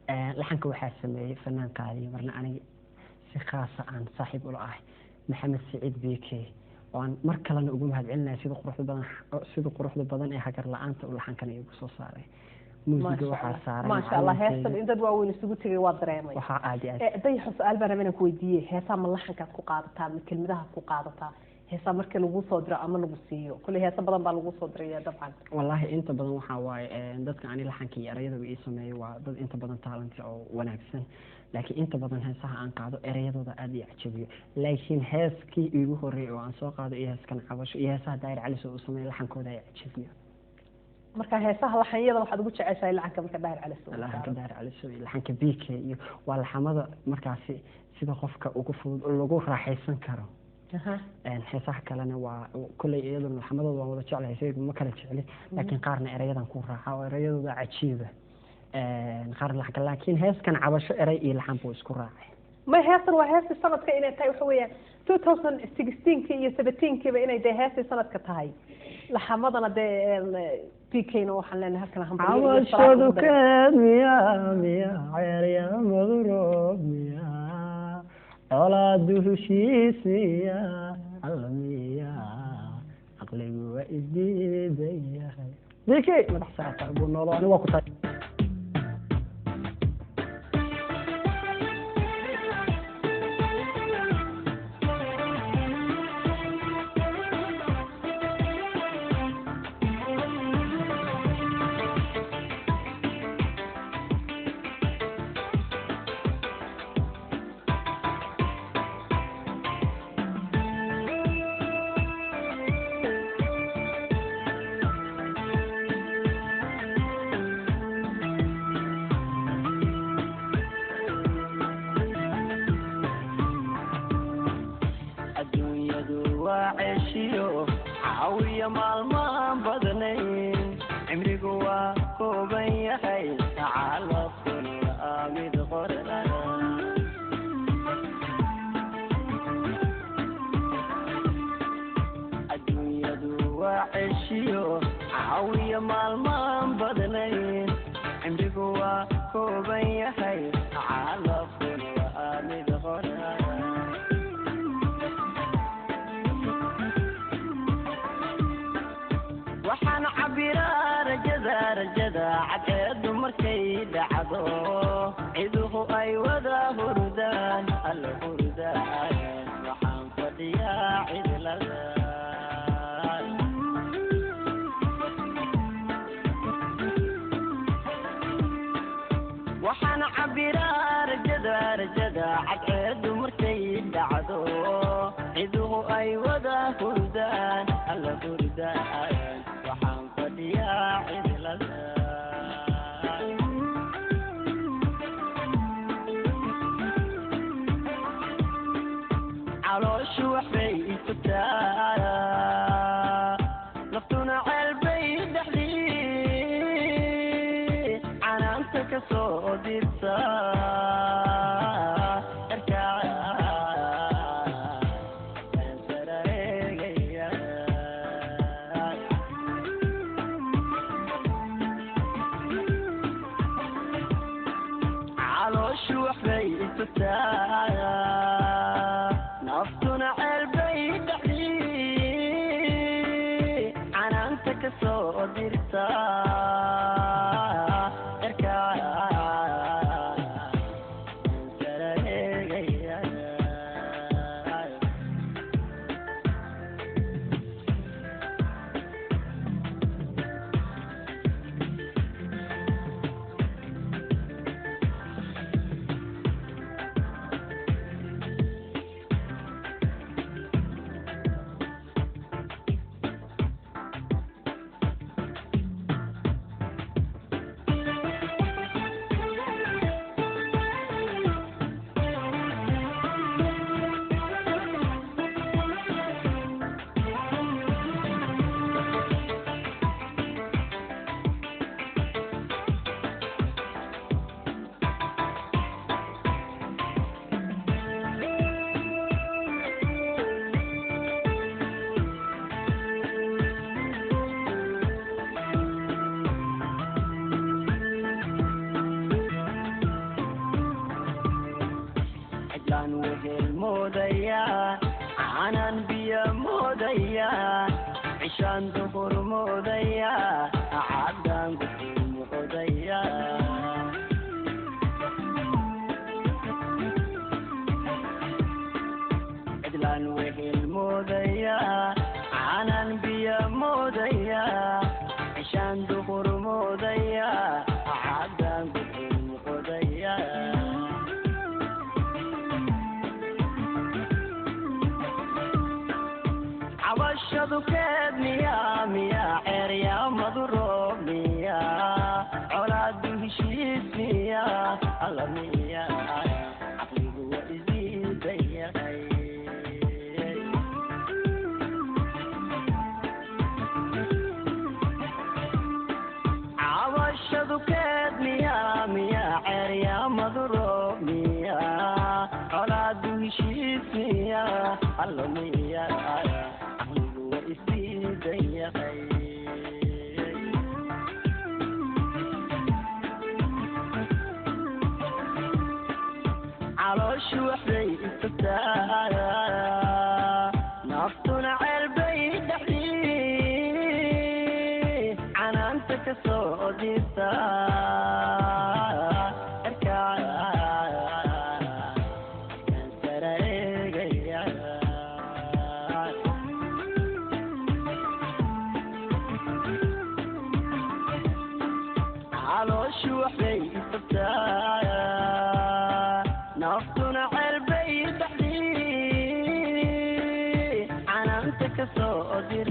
laxanka waxaa sameeyey fanaankaadii marna aniga si khaasa aan saaxiib ula ahay maxamed saciid bike waan mar kalena ugu mahadcelinahay sida quruxda badan ee hagar la-aanta u laxankan igu soo saaray muusiga waxaa saaray maasha allah heestan in dad waaweyn isugu tegay waa dareemay waxaa aad iyo aad dayaxo su-aal baan rabaa inaan ku weydiiyey heesaa ma laxankaad ku qaadataa ma kelmadahaad ku qaadataa heesaa marka lagu soo diro ama lagu siiyo kulley heesa badan baa lagu soo diraya dabcan wallaahi inta badan waxaa waaye dadka ani laxanka iyo erayadaba ii sameeyo waa dad inta badan taalanta oo wanaagsan laakiin inta badan heesaha aan qaado erayadooda aad ii cajabiyo laakiin heeskii iigu horreeyay oo aan soo qaado iyo heeskan cabasho iyo heesaha daayir caliso uu sameeyo laxankooda ay cajabiyo marka heesaha laxanyada waxaad ugu jeceshahay laxanka marka daahir caliso laxanka daahir caliso iyo laxanka bike iyo waa laxamada markaasi sida qofka ugu fudud oo lagu raaxaysan karo heesaha kalena waa kulley iyaduna laxamadooda waan wada jeclahay sayid ma kala jecli laakiin qaarna erayadan ku raaxa oo erayadooda cajiiba qaar laxanka laakiin heeskan cabasho eray iyo laxan buu isku raacay ma heestan waa heestii sanadka inay tahay waxa weeyaan 2016 iyo 17 inay dee heestii sanadka tahay laxamadana dee bikeyna waxaan leenahay halkan cabashadu keed miya ceerya maduroob miya colaadu heshiis miya alla miya caqligu waa isdiidan yahay bikey madax saata buu noolo ani waa ku tahay عاوية مالما بدنين عمري قوا كوبين يحي تعال صل آمد غرنا الدنيا دوا عشيو عاوية مالما بدنين عمري قوا كوبين يحي تعال صل آمد غرنا waxaan cabiraa rajada cadceedu markay dhacdo ciduhu ay wada hurdaan alla hurdaan waxaan fadhiyaa cidlada waxaan cabiraa rajada cadceedu markay dhacdo ciduhu ay wada hurdaan alla hurdaan يا عدل على شو حبي فتاة لفتنا عالبي دحلي أنا أنت كصودي نفتنا عالبي دحلي أنا أنت كصودي cidlaan wehel moodaya canan biyo moodaya cishaan duhur moodaya caddaan gudul moodaya cidlaan wehel moodaya canan biyo moodaya cishaan duhur moodaya caddaan gudul moodaya عوشدو كاد ميا ميا عريا مضروب ميا عولاد هشيد ميا الله ميا عقلي هو يزيد يا عوشدو كاد ميا ميا عريا مضروب ميا عولاد هشيد ميا الله ميا عروش وحدي استفتاها نفطنا عالبي دحلي عنانتك صودي عروش وحدي استفتاها نفطنا عالبي دحلي عنانتك صودي